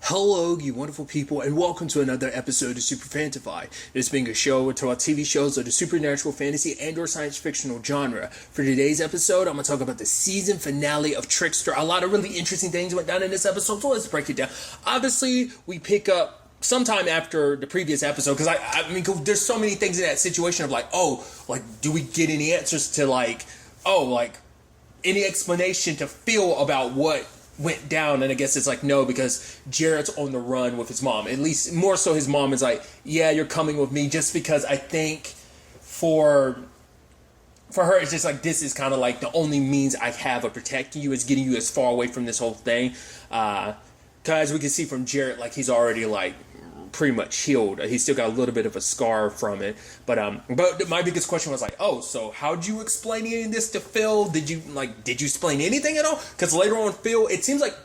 Hello, you wonderful people, and welcome to another episode of Super-Fanta-Fi. This being a show about TV shows of the supernatural, fantasy, and/or science fictional genre. For today's episode, I'm going to talk about the season finale of Trickster. A lot of really interesting things went down in this episode, so let's break it down. Obviously, we pick up sometime after the previous episode, because I mean, there's so many things in that situation of do we get any answers to any explanation to Phil about what went down? And I guess it's like no, because Jarrett's on the run with his mom. At least more so his mom is like, yeah, you're coming with me, just because I think for her it's just like this is kind of like the only means I have of protecting you is getting you as far away from this whole thing. Because we can see from Jarrett, like he's already like pretty much healed. He's still got a little bit of a scar from it, but my biggest question was like, oh, so how'd you explain any of this to Phil? Did you explain anything at all? Because later on, Phil, it seems like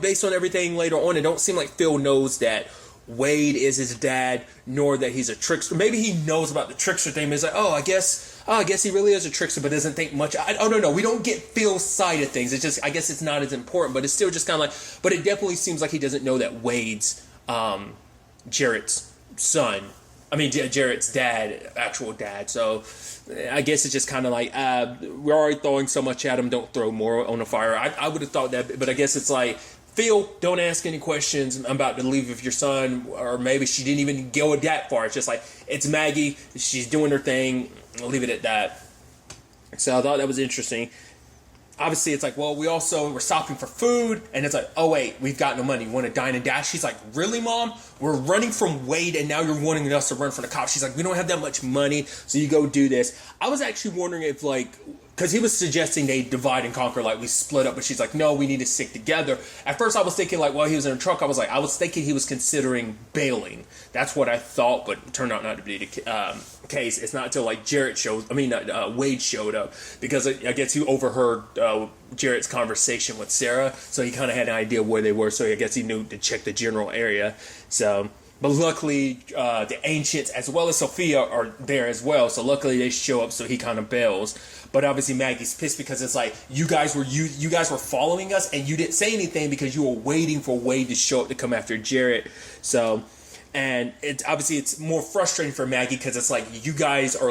based on everything later on, it don't seem like Phil knows that Wade is his dad, nor that he's a trickster. Maybe he knows about the trickster thing, but he's like, I guess he really is a trickster, but doesn't think much. No, we don't get Phil's side of things. It's just, I guess it's not as important, but it's still just kind of like, but it definitely seems like he doesn't know that Wade's Jarrett's son. I mean, Jarrett's dad, actual dad. So I guess it's just kind of like, we're already throwing so much at him, don't throw more on the fire. I would have thought that, but I guess it's like, Phil, don't ask any questions. I'm about to leave with your son. Or maybe she didn't even go that far. It's just like, it's Maggie. She's doing her thing. I'll leave it at that. So I thought that was interesting. Obviously, it's like, well, we're stopping for food, and it's like, oh wait, we've got no money. You want to dine and dash? She's like, really, Mom? We're running from Wade, and now you're wanting us to run from the cops. She's like, we don't have that much money, so you go do this. I was actually wondering if, because he was suggesting they divide and conquer, we split up, but she's like, no, we need to stick together. At first, I was thinking, while he was in a truck, I was thinking he was considering bailing. That's what I thought, but it turned out not to be the case. It's not until Wade showed up, because I guess he overheard Jarrett's conversation with Sarah, so he kind of had an idea where they were, so I guess he knew to check the general area. So, but luckily, the Ancients as well as Sophia are there as well, so luckily they show up, so he kind of bails. But obviously Maggie's pissed because it's like, you guys were following us, and you didn't say anything because you were waiting for Wade to show up to come after Jarrett. So, and it's more frustrating for Maggie, because it's like, you guys are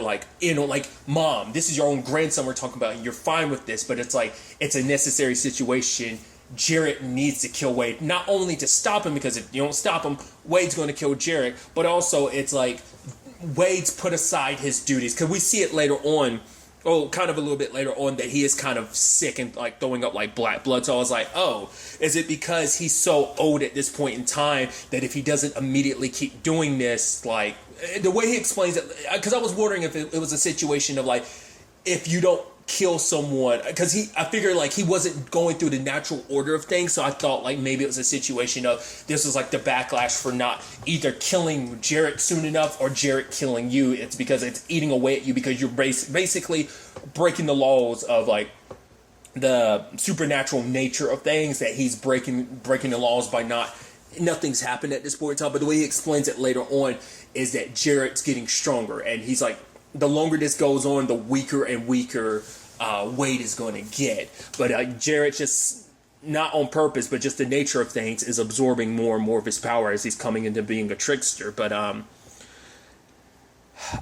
Mom, this is your own grandson we're talking about, and you're fine with this, but it's like, it's a necessary situation. Jarrett needs to kill Wade, not only to stop him, because if you don't stop him, Wade's going to kill Jarrett, but also it's like, Wade's put aside his duties, because we see it later on, kind of a little bit later on, that he is kind of sick and throwing up black blood. So I was like, is it because he's so old at this point in time that if he doesn't immediately keep doing this, the way he explains it, because I was wondering if it was a situation of if you don't kill someone, because I figured he wasn't going through the natural order of things, so I thought maybe it was a situation of this was the backlash for not either killing Jarrett soon enough or Jarrett killing you. It's because it's eating away at you, because you're basically breaking the laws of the supernatural nature of things, that he's breaking the laws by nothing's happened at this point in time. But the way he explains it later on is that Jarrett's getting stronger, and he's the longer this goes on, the weaker and weaker Wade is going to get. But Jarrett, just not on purpose, but just the nature of things, is absorbing more and more of his power as he's coming into being a trickster. But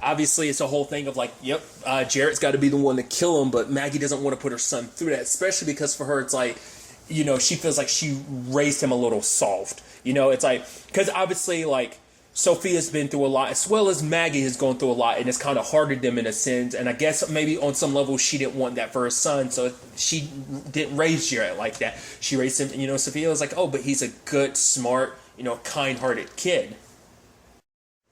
obviously, it's a whole thing of Jarrett's got to be the one to kill him, but Maggie doesn't want to put her son through that, especially because for her, it's she feels like she raised him a little soft. It's because obviously, Sophia's been through a lot, as well as Maggie has gone through a lot, and it's kind of hardened them in a sense. And I guess maybe on some level she didn't want that for her son, so she didn't raise Jarrett like that. She raised him, Sophia was like, but he's a good, smart, kind-hearted kid.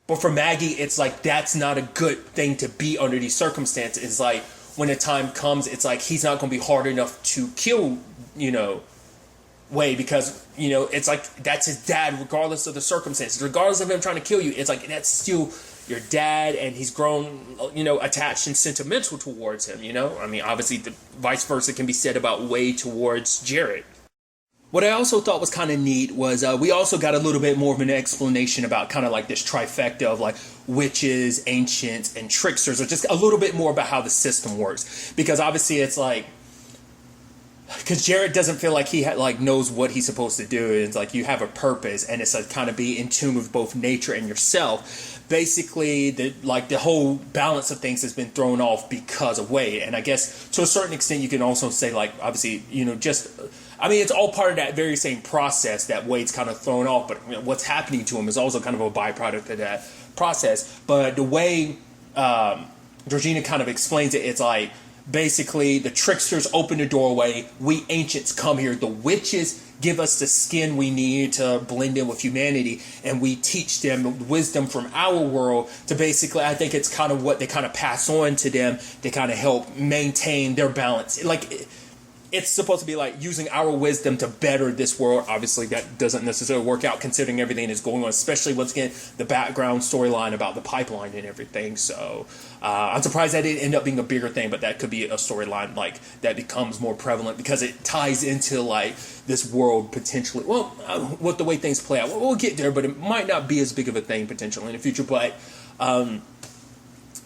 But for Maggie, it's that's not a good thing to be under these circumstances. It's when the time comes, it's he's not going to be hard enough to kill, Wade, because it's that's his dad, regardless of the circumstances, regardless of him trying to kill you. It's that's still your dad, and he's grown attached and sentimental towards him. I mean, obviously the vice versa can be said about Wade towards Jarrett. What I also thought was kind of neat was we also got a little bit more of an explanation about kind of this trifecta of witches, ancients, and tricksters, or just a little bit more about how the system works, because obviously it's because Jared doesn't feel like he knows what he's supposed to do. It's like you have a purpose, and it's like kind of be in tune with both nature and yourself. Basically, the whole balance of things has been thrown off because of Wade. And I guess to a certain extent, you can also say, like, obviously, it's all part of that very same process that Wade's kind of thrown off. But what's happening to him is also kind of a byproduct of that process. But the way Georgina kind of explains it, it's like, basically, the tricksters open the doorway. We ancients come here. The witches give us the skin we need to blend in with humanity, and we teach them wisdom from our world to basically, I think it's kind of what they kind of pass on to them to kind of help maintain their balance. Like, it's supposed to be like using our wisdom to better this world. Obviously, that doesn't necessarily work out considering everything that's going on, especially once again, the background storyline about the pipeline and everything. So I'm surprised that didn't end up being a bigger thing, but that could be a storyline like that becomes more prevalent because it ties into like this world potentially. Well, with the way things play out, we'll get there, but it might not be as big of a thing potentially in the future. But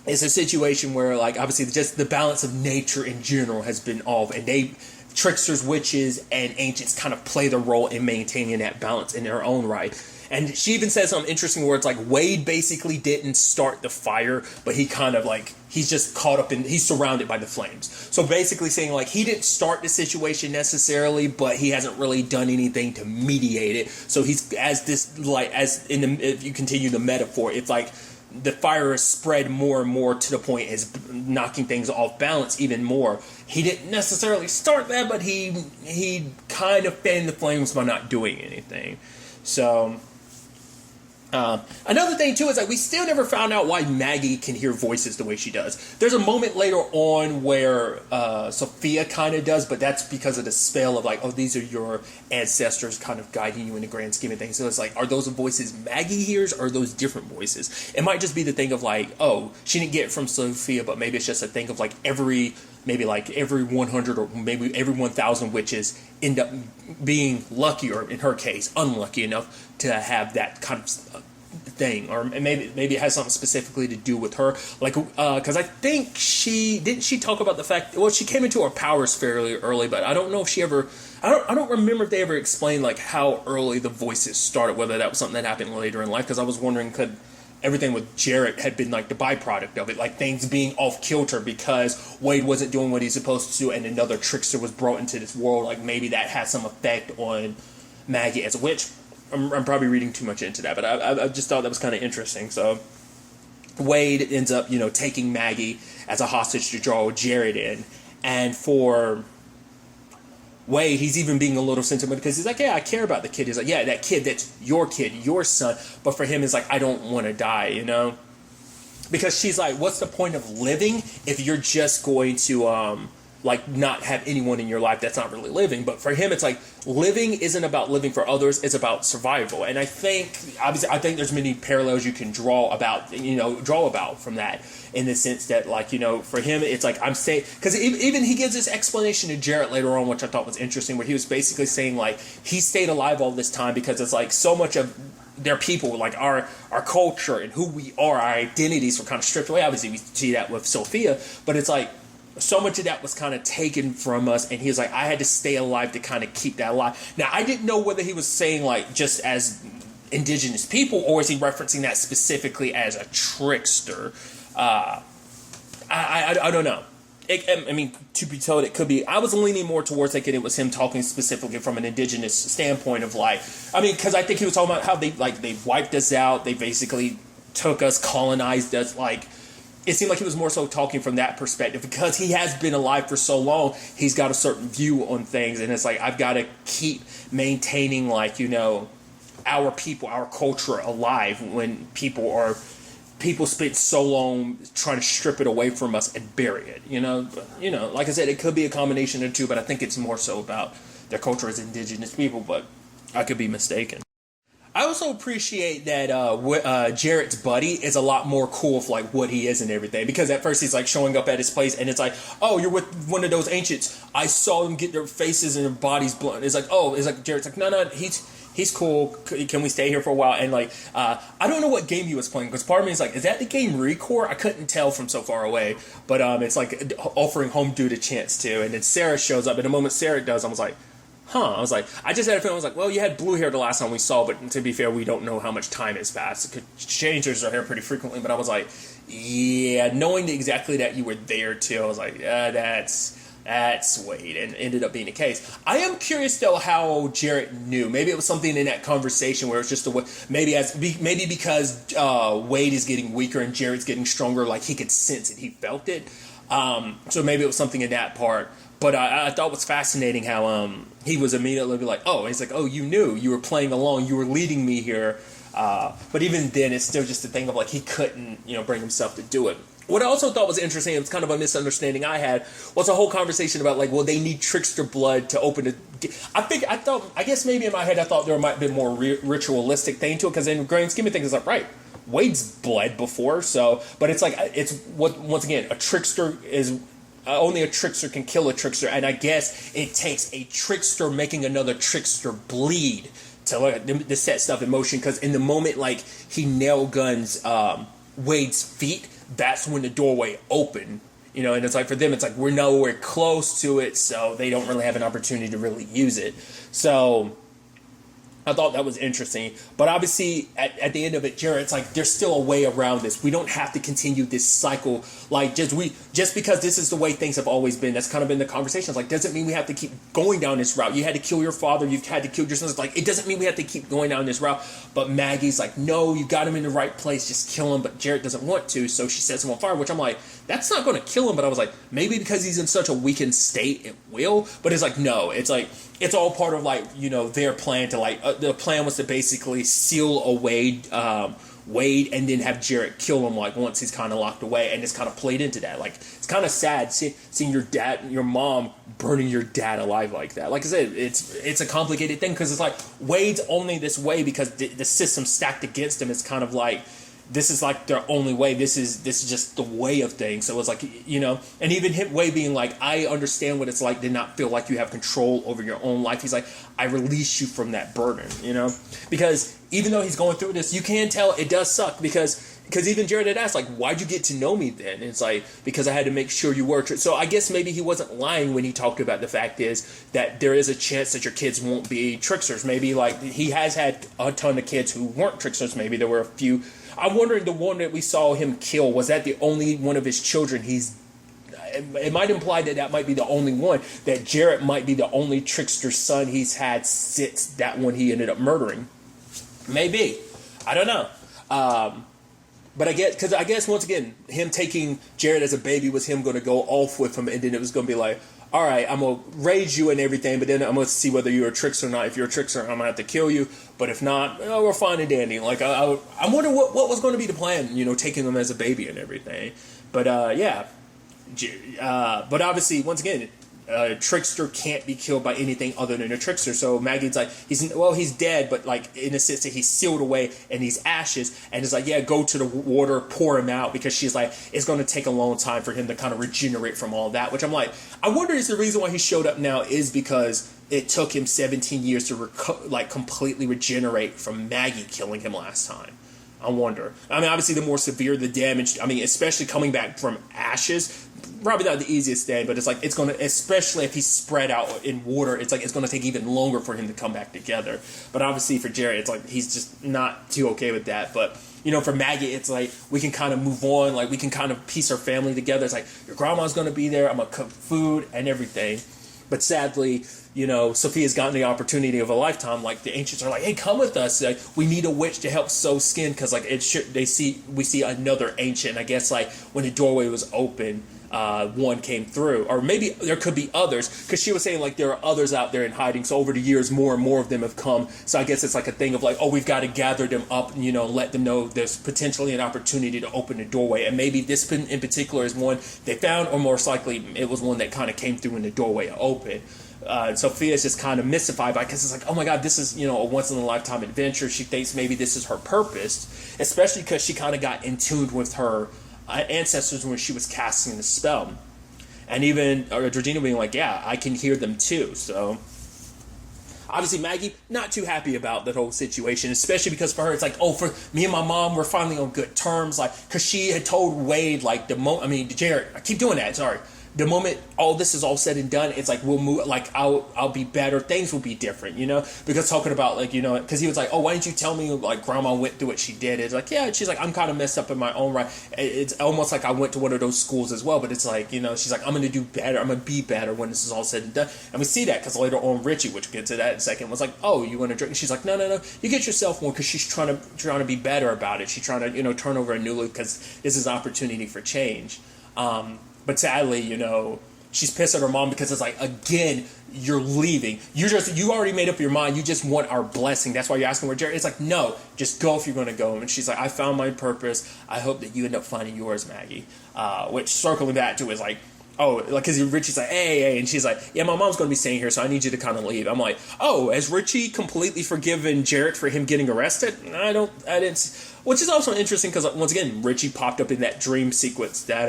it's a situation where, like, obviously just the balance of nature in general has been off, and tricksters, witches, and ancients kind of play the role in maintaining that balance in their own right. And she even says some interesting words like Wade basically didn't start the fire, but he kind of like, he's just caught up in, he's surrounded by the flames. So basically saying like he didn't start the situation necessarily, but he hasn't really done anything to mediate it. So he's if you continue the metaphor, it's like the fire is spread more and more to the point is knocking things off balance even more. He didn't necessarily start that, but he kind of fanned the flames by not doing anything. So another thing too is like we still never found out why Maggie can hear voices the way she does. There's a moment later on where Sophia kind of does, but that's because of the spell of like, oh, these are your ancestors kind of guiding you in the grand scheme of things. So it's like, are those voices Maggie hears, or are those different voices? It might just be the thing of like, oh, she didn't get it from Sophia, but maybe it's just a thing of like every 100 or maybe every 1,000 witches end up being lucky, or in her case, unlucky enough to have that kind of thing, or maybe it has something specifically to do with her, like because I think she talk about the fact, well, she came into her powers fairly early, but I don't know if she ever, I don't remember if they ever explained like how early the voices started, whether that was something that happened later in life, because I was wondering could everything with Jarrett had been like the byproduct of it, like things being off kilter because Wade wasn't doing what he's supposed to do and another trickster was brought into this world, like maybe that had some effect on Maggie as a witch. I'm probably reading too much into that, but I just thought that was kind of interesting. So Wade ends up, taking Maggie as a hostage to draw Jared in. And for Wade, he's even being a little sentimental because he's like, yeah, I care about the kid. He's like, yeah, that kid, that's your kid, your son. But for him, it's like, I don't want to die, Because she's like, what's the point of living if you're just going to not have anyone in your life? That's not really living. But for him, it's like living isn't about living for others, it's about survival. And I think there's many parallels you can draw about from that, in the sense that for him it's like, I'm saying, because even he gives this explanation to Jarrett later on, which I thought was interesting, where he was basically saying like he stayed alive all this time because it's like so much of their people, like our culture and who we are, our identities were kind of stripped away. Obviously we see that with Sophia, but it's like so much of that was kind of taken from us, and he was like, I had to stay alive to kind of keep that alive. Now, I didn't know whether he was saying, like, just as indigenous people, or is he referencing that specifically as a trickster? I don't know. To be told, it could be. I was leaning more towards thinking it was him talking specifically from an indigenous standpoint of, because I think he was talking about how they wiped us out, they basically took us, colonized us, it seemed like he was more so talking from that perspective because he has been alive for so long. He's got a certain view on things, and it's like I've got to keep maintaining, our people, our culture alive when people spent so long trying to strip it away from us and bury it. But, like I said, it could be a combination of two, but I think it's more so about their culture as indigenous people. But I could be mistaken. I also appreciate that Jarrett's buddy is a lot more cool with like what he is and everything, because at first he's like showing up at his place and it's like, oh, you're with one of those ancients. I saw them get their faces and their bodies blown. It's like, oh, it's like Jarrett's like, no, he's cool. Can we stay here for a while? And like, I don't know what game he was playing, because part of me is like, is that the game Recore? I couldn't tell from so far away, but it's like offering Home Dude a chance to. And then Sarah shows up, and the moment Sarah does, I was like, I was like, I just had a feeling, I was like, well, you had blue hair the last time we saw, but to be fair, we don't know how much time has passed. It could change her hair pretty frequently, but I was like, yeah, knowing exactly that you were there too, I was like, yeah, that's Wade, and ended up being the case. I am curious though how Jarrett knew. Maybe it was something in that conversation where it's just maybe because Wade is getting weaker and Jarrett's getting stronger, like he could sense it, he felt it. So maybe it was something in that part. But I thought it was fascinating how he was immediately like, oh, he's like, oh, you knew, you were playing along, you were leading me here. But even then, it's still just a thing of like he couldn't, bring himself to do it. What I also thought was interesting, it was kind of a misunderstanding I had, was a whole conversation about like, well, they need Trickster blood to open it. I guess maybe in my head I thought there might be more ritualistic thing to it, because in the grand scheme of things, it's like, right, Wade's bled before, so, but it's like, once again, a Trickster is... only a Trickster can kill a Trickster, and I guess it takes a Trickster making another Trickster bleed to set stuff in motion, because in the moment, like, he nail guns Wade's feet, that's when the doorway opened, and it's like, for them, it's like, we're nowhere close to it, so they don't really have an opportunity to really use it. So I thought that was interesting, but obviously at the end of it, Jarrett's like, there's still a way around this. We don't have to continue this cycle. Like, just because this is the way things have always been. That's kind of been the conversation. It's like, doesn't mean we have to keep going down this route. You had to kill your father. You've had to kill your sons. Like, it doesn't mean we have to keep going down this route. But Maggie's like, no, you got him in the right place. Just kill him. But Jarrett doesn't want to, so she sets him on fire. Which I'm like, that's not going to kill him. But I was like, maybe because he's in such a weakened state, it will. But it's like, no. It's like, it's all part of like, their plan to like, the plan was to basically seal away Wade and then have Jarrett kill him like once he's kind of locked away, and it's kind of played into that. Like, it's kind of sad seeing your dad, your mom burning your dad alive like that. Like I said, it's a complicated thing, because it's like Wade's only this way because the system stacked against him. It's kind of like, this is like their only way. This is just the way of things. So it's like, and even Wade being like, I understand what it's like to not feel like you have control over your own life. He's like, I release you from that burden, because even though he's going through this, you can tell it does suck, because even Jarrett had asked, like, why'd you get to know me then? And it's like, because I had to make sure you were. So I guess maybe he wasn't lying when he talked about the fact is that there is a chance that your kids won't be Tricksters. Maybe like he has had a ton of kids who weren't Tricksters. Maybe there were a few. I'm wondering, the one that we saw him kill, was that the only one of his children it might imply that might be the only one, that Jarrett might be the only Trickster son he's had since that one he ended up murdering. Maybe. I don't know. But I guess once again, him taking Jarrett as a baby was him going to go off with him, and then it was going to be like, all right, I'm going to raise you and everything, but then I'm going to see whether you're a Trickster or not. If you're a Trickster, I'm going to have to kill you. But if not, we're fine and dandy. Like, I'm wondering what was going to be the plan, taking him as a baby and everything. But, yeah. But obviously, once again, a Trickster can't be killed by anything other than a Trickster. So Maggie's like, he's dead, but like in a sense that he's sealed away and he's ashes. And it's like, yeah, go to the water, pour him out, because she's like, it's going to take a long time for him to kind of regenerate from all that. Which I'm like, I wonder is the reason why he showed up now is because it took him 17 years to completely regenerate from Maggie killing him last time. I wonder. I mean, obviously, the more severe the damage, especially coming back from ashes, probably not the easiest thing, but it's like, it's going to, especially if he's spread out in water, it's like, it's going to take even longer for him to come back together. But obviously, for Jarrett, it's like, he's just not too okay with that. But, for Maggie, it's like, we can kind of move on, like, we can kind of piece our family together. It's like, your grandma's going to be there, I'm going to cook food and everything. But sadly, Sophia's gotten the opportunity of a lifetime. Like, the ancients are like, hey, come with us. Like, we need a witch to help sew skin, because like we see another ancient. I guess like when the doorway was open, one came through, or maybe there could be others, because she was saying like there are others out there in hiding. So over the years, more and more of them have come. So I guess it's like a thing of like, oh, we've got to gather them up, and let them know there's potentially an opportunity to open the doorway. And maybe this in particular is one they found, or most likely it was one that kind of came through when the doorway opened. Sophia's just kind of mystified by it because it's like, oh my god, this is, you know, a once in a lifetime adventure. She thinks maybe this is her purpose, especially because she kind of got in tune with her ancestors when she was casting the spell. And even Georgina being like, yeah, I can hear them too. So obviously Maggie not too happy about the whole situation, especially because for her it's like, oh, for me and my mom we're finally on good terms, like because she had told Wade like Jared, I keep doing that, sorry. The moment all this is all said and done, it's like we'll move. Like I'll be better. Things will be different, you know. Because talking about like, you know, because he was like, oh, why didn't you tell me like Grandma went through what she did? It's like, yeah. She's like, I'm kind of messed up in my own right. It's almost like I went to one of those schools as well. But it's like, you know, she's like, I'm gonna do better. I'm gonna be better when this is all said and done. And we see that because later on Richie, which we'll get to that in a second, was like, oh, you want to drink? And she's like, no. You get yourself more, because she's trying to be better about it. She's trying to, you know, turn over a new leaf because this is an opportunity for change. But sadly, you know, she's pissed at her mom because it's like, again, you're leaving. You already made up your mind. You just want our blessing. That's why you're asking where Jerry. It's like, no, just go if you're going to go. And she's like, I found my purpose. I hope that you end up finding yours, Maggie. Which, circling back to, is like, oh, like, because Richie's like, hey, and she's like, yeah, my mom's going to be staying here, so I need you to kind of leave. I'm like, oh, has Richie completely forgiven Jarrett for him getting arrested? I didn't. Which is also interesting because, once again, Richie popped up in that dream sequence that,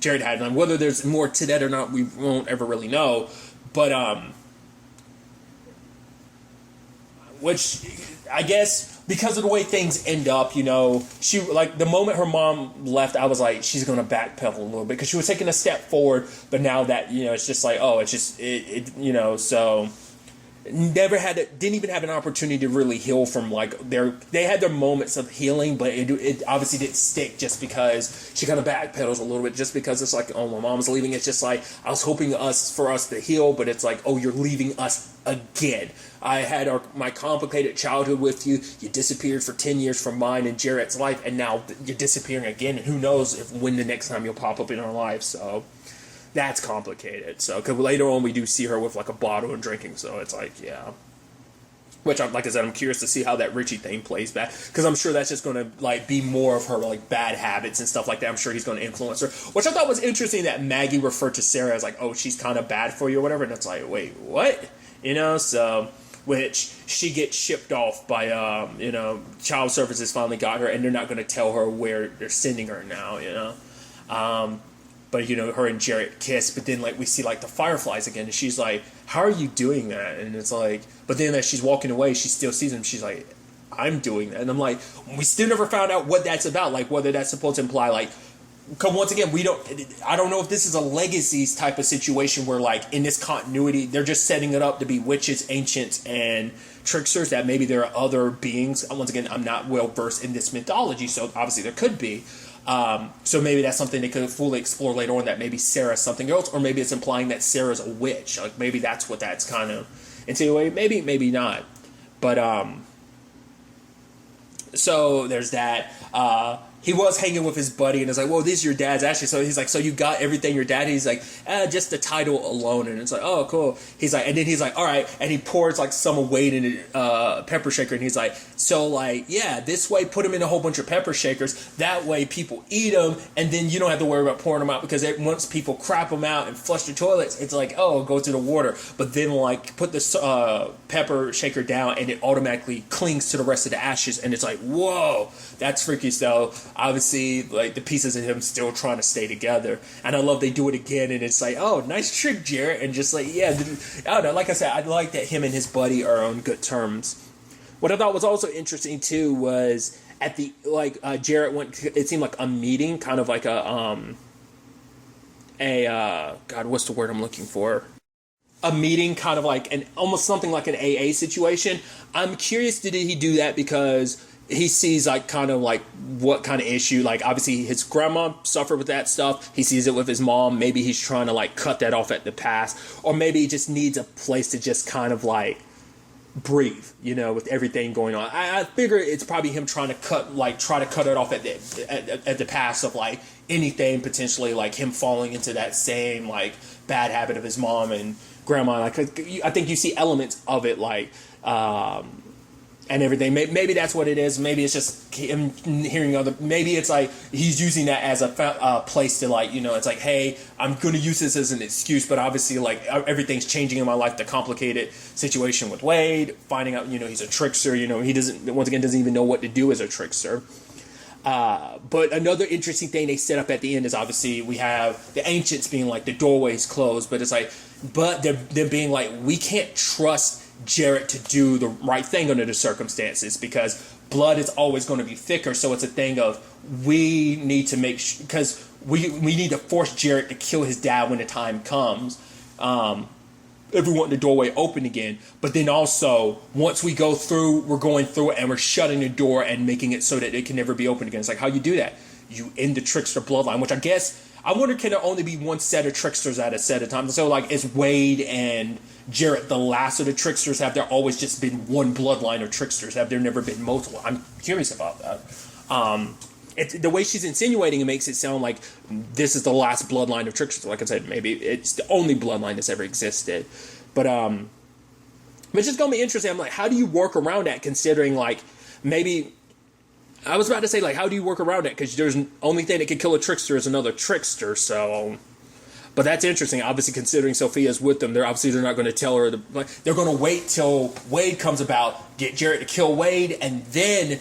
Jared had, and whether there's more to that or not, we won't ever really know. But which I guess because of the way things end up, you know, she, like, the moment her mom left, I was like, she's gonna backpedal a little bit because she was taking a step forward, but now that, you know, it's just like, oh, it's just it you know, so. Didn't even have an opportunity to really heal from, like, they had their moments of healing, but it obviously didn't stick just because she kind of backpedals a little bit, just because it's like, oh, my mom's leaving. It's just like, I was hoping for us to heal, but it's like, oh, you're leaving us again. I had my complicated childhood with you. You disappeared for 10 years from mine and Jarrett's life, and now you're disappearing again, and who knows when the next time you'll pop up in our life, so. That's complicated. So, because later on we do see her with like a bottle and drinking. So it's like, yeah. Which, like I said, I'm curious to see how that Richie thing plays back, because I'm sure that's just going to like be more of her like bad habits and stuff like that. I'm sure he's going to influence her. Which I thought was interesting that Maggie referred to Sarah as like, oh, she's kind of bad for you or whatever. And it's like, wait, what? You know, so. Which she gets shipped off by, you know, Child Services finally got her, and they're not going to tell her where they're sending her now, you know. But, you know, her and Jarrett kiss, but then, like, we see, like, the fireflies again, and she's like, how are you doing that? And it's like, but then as she's walking away, she still sees him, she's like, I'm doing that. And I'm like, we still never found out what that's about, like, whether that's supposed to imply, like, because once again, I don't know if this is a legacies type of situation where, like, in this continuity, they're just setting it up to be witches, ancients, and tricksters, that maybe there are other beings. Once again, I'm not well versed in this mythology, so obviously there could be. So maybe that's something they could fully explore later on, that maybe Sarah's something else, or maybe it's implying that Sarah's a witch. Like, maybe that's what that's kind of insinuating. Maybe not. But, so there's that. He was hanging with his buddy, and it's like, well, this is your dad's actually. So he's like, so you got everything your dad? He's like, just the title alone. And it's like, oh, cool. He's like, and then he's like, all right. And he pours like some weight in a pepper shaker, and he's like, so like, yeah, this way, put them in a whole bunch of pepper shakers. That way people eat them, and then you don't have to worry about pouring them out, because once people crap them out and flush the toilets, it's like, oh, go to the water. But then like put the pepper shaker down, and it automatically clings to the rest of the ashes, and it's like, whoa, that's freaky. So obviously, like, the pieces of him still trying to stay together. And I love they do it again, and it's like, oh, nice trick, Jarrett. And just like, yeah, I don't know. Like I said, I like that him and his buddy are on good terms. What I thought was also interesting, too, was at the, like, Jarrett went, it seemed like a meeting, kind of like God, what's the word I'm looking for? A meeting, kind of like almost something like an AA situation. I'm curious, did he do that because he sees like kind of like what kind of issue, like obviously his grandma suffered with that stuff. He sees it with his mom. Maybe he's trying to like cut that off at the past, or maybe he just needs a place to just kind of like breathe, you know, with everything going on. I figure it's probably him trying to try to cut it off at the past of like anything potentially, like him falling into that same like bad habit of his mom and grandma. Like, I think you see elements of it, like, and everything. Maybe that's what it is. Maybe it's just him hearing other. Maybe it's like he's using that as a place to like, it's like, hey, I'm going to use this as an excuse, but obviously like everything's changing in my life. The complicated situation with Wade, finding out, he's a trickster. He doesn't even know what to do as a trickster. But another interesting thing they set up at the end is obviously we have the ancients being like the doorways closed, but it's like, but they're being like, we can't trust Jarrett to do the right thing under the circumstances because blood is always going to be thicker. So it's a thing of we need to make sure, because we need to force Jarrett to kill his dad when the time comes. If we want the doorway open again, but then also once we go through, we're going through it and we're shutting the door and making it so that it can never be opened again. It's like, how you do that? You end the trickster bloodline, which I guess, I wonder, can there only be one set of tricksters at a set of time? So like, is Wade and Jarrett the last of the tricksters? Have there always just been one bloodline of tricksters? Have there never been multiple? I'm curious about that. The way she's insinuating it makes it sound like this is the last bloodline of tricksters. Like I said, maybe it's the only bloodline that's ever existed. But it's just gonna be interesting. I'm like, how do you work around that? Considering like maybe I was about to say like, how do you work around that? Because there's only thing that can kill a trickster is another trickster. So, but that's interesting. Obviously, considering Sophia's with them, they're not going to tell her. They're going to wait till Wade comes about, get Jarrett to kill Wade, and then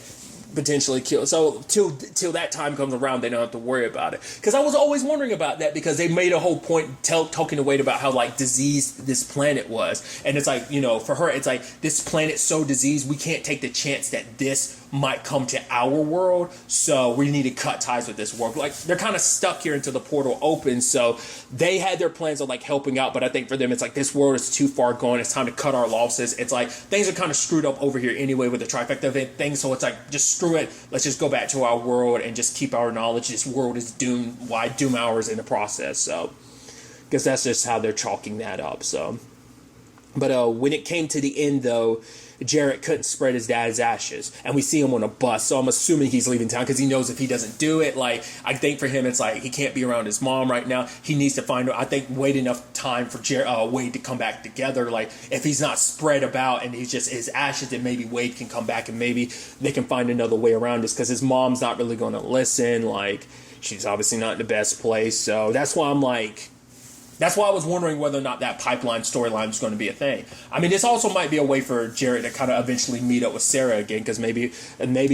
potentially kill. So till that time comes around, they don't have to worry about it. Because I was always wondering about that, because they made a whole point talking to Wade about how like diseased this planet was, and it's like, for her, it's like this planet's so diseased, we can't take the chance that this might come to our world, so we need to cut ties with this world. Like, they're kind of stuck here until the portal opens, so they had their plans of like helping out, but I think for them it's like, this world is too far gone, it's time to cut our losses. It's like things are kind of screwed up over here anyway with the trifecta of things, so it's like, just screw it, let's just go back to our world and just keep our knowledge. This world is doomed, why doom ours in the process? So I guess that's just how they're chalking that up. So, but when it came to the end though, Jarrett couldn't spread his dad's ashes, and we see him on a bus, so I'm assuming he's leaving town because he knows if he doesn't do it, like, I think for him it's like he can't be around his mom right now. He needs to wait enough time for Wade to come back together. Like, if he's not spread about and he's just his ashes, then maybe Wade can come back and maybe they can find another way around this, because his mom's not really going to listen. Like, she's obviously not in the best place, so that's why I was wondering whether or not that pipeline storyline was going to be a thing. I mean, this also might be a way for Jarrett to kind of eventually meet up with Sarah again, because maybe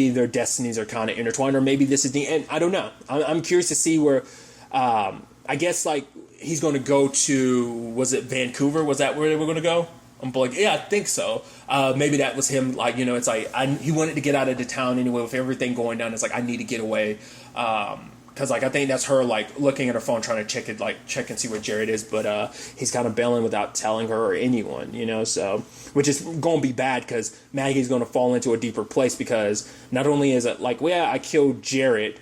their destinies are kind of intertwined, or maybe this is the end. I don't know. I'm curious to see where, I guess, like, he's going to go to, was it Vancouver? Was that where they were going to go? I'm like, yeah, I think so. Maybe that was him, like, it's like, he wanted to get out of the town anyway with everything going down. It's like, I need to get away. Because, like, I think that's her, like, looking at her phone, trying to check and see where Jarrett is. But he's kind of bailing without telling her or anyone, so, which is going to be bad, because Maggie's going to fall into a deeper place, because not only is it like, well, yeah, I killed Jarrett.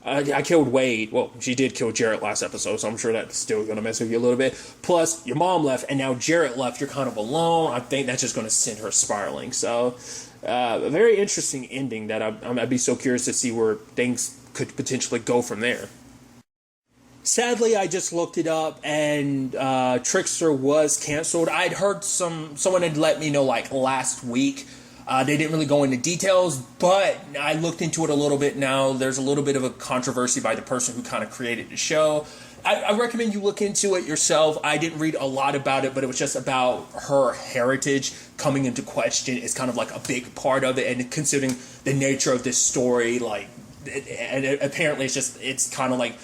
I killed Wade. Well, she did kill Jarrett last episode, so I'm sure that's still going to mess with you a little bit. Plus, your mom left, and now Jarrett left. You're kind of alone. I think that's just going to send her spiraling. So, a very interesting ending that I'd be so curious to see where things could potentially go from there. Sadly, I just looked it up, and Trickster was canceled. I'd heard someone had let me know, like, last week. They didn't really go into details, but I looked into it a little bit now. There's a little bit of a controversy by the person who kind of created the show. I recommend you look into it yourself. I didn't read a lot about it, but it was just about her heritage coming into question. It's kind of like a big part of it, and considering the nature of this story, like, and apparently it's kind of like,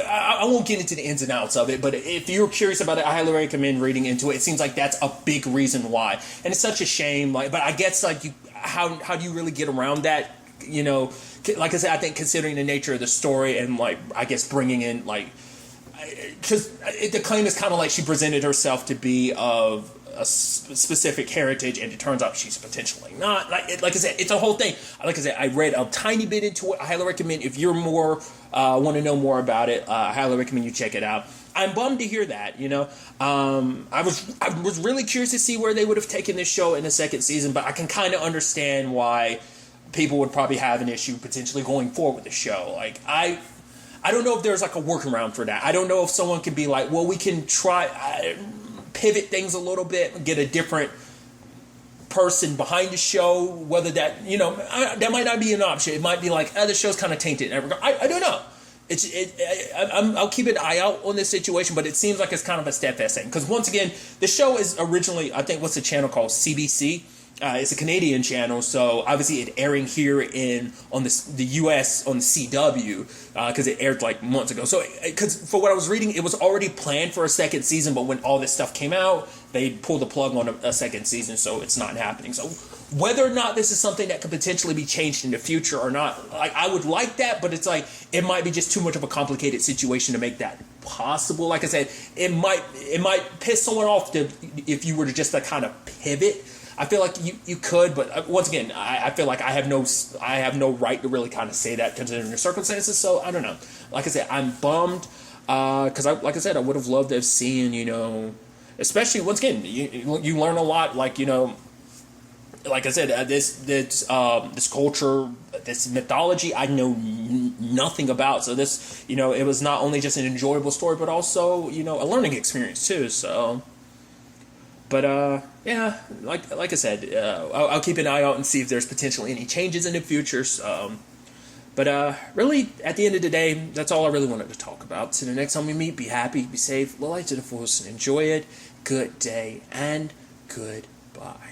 I won't get into the ins and outs of it, but if you're curious about it, I highly recommend reading into it. It seems like that's a big reason why, and it's such a shame. Like, but I guess, like, how do you really get around that? Like I said, I think considering the nature of the story, and, like, I guess bringing in, like, because the claim is kind of like she presented herself to be of a specific heritage, and it turns out she's potentially not. Like I said, it's a whole thing. Like I said, I read a tiny bit into it. I highly recommend, if you're want to know more about it, I highly recommend you check it out. I'm bummed to hear that, I was really curious to see where they would have taken this show in the second season, but I can kind of understand why people would probably have an issue potentially going forward with the show. Like, I don't know if there's like a workaround for that. I don't know if someone could be like, well, we can try pivot things a little bit, get a different person behind the show, whether that, that might not be an option. It might be like, the show's kind of tainted in that regard. I don't know. I'll keep an eye out on this situation, but it seems like it's kind of a steadfast thing. Because once again, the show is originally, I think, what's the channel called? CBC. It's a Canadian channel, so obviously it airing here on the US on the CW, because it aired like months ago. So, because for what I was reading, it was already planned for a second season, but when all this stuff came out, they pulled the plug on a second season, so it's not happening. So whether or not this is something that could potentially be changed in the future or not, I would like that, but it's like it might be just too much of a complicated situation to make that possible. Like I said, it might piss someone off if you were to just kind of pivot. I feel like you could, but once again, I feel like I have no right to really kind of say that considering the circumstances. So I don't know. Like I said, I'm bummed because I would have loved to have seen, especially once again, you learn a lot. Like like I said, this culture, this mythology, I know nothing about. So this, it was not only just an enjoyable story, but also a learning experience too. So. But yeah, like I said, I'll keep an eye out and see if there's potentially any changes in the future. But really, at the end of the day, that's all I really wanted to talk about. So the next time we meet, be happy, be safe, live life to the fullest, and enjoy it. Good day and goodbye.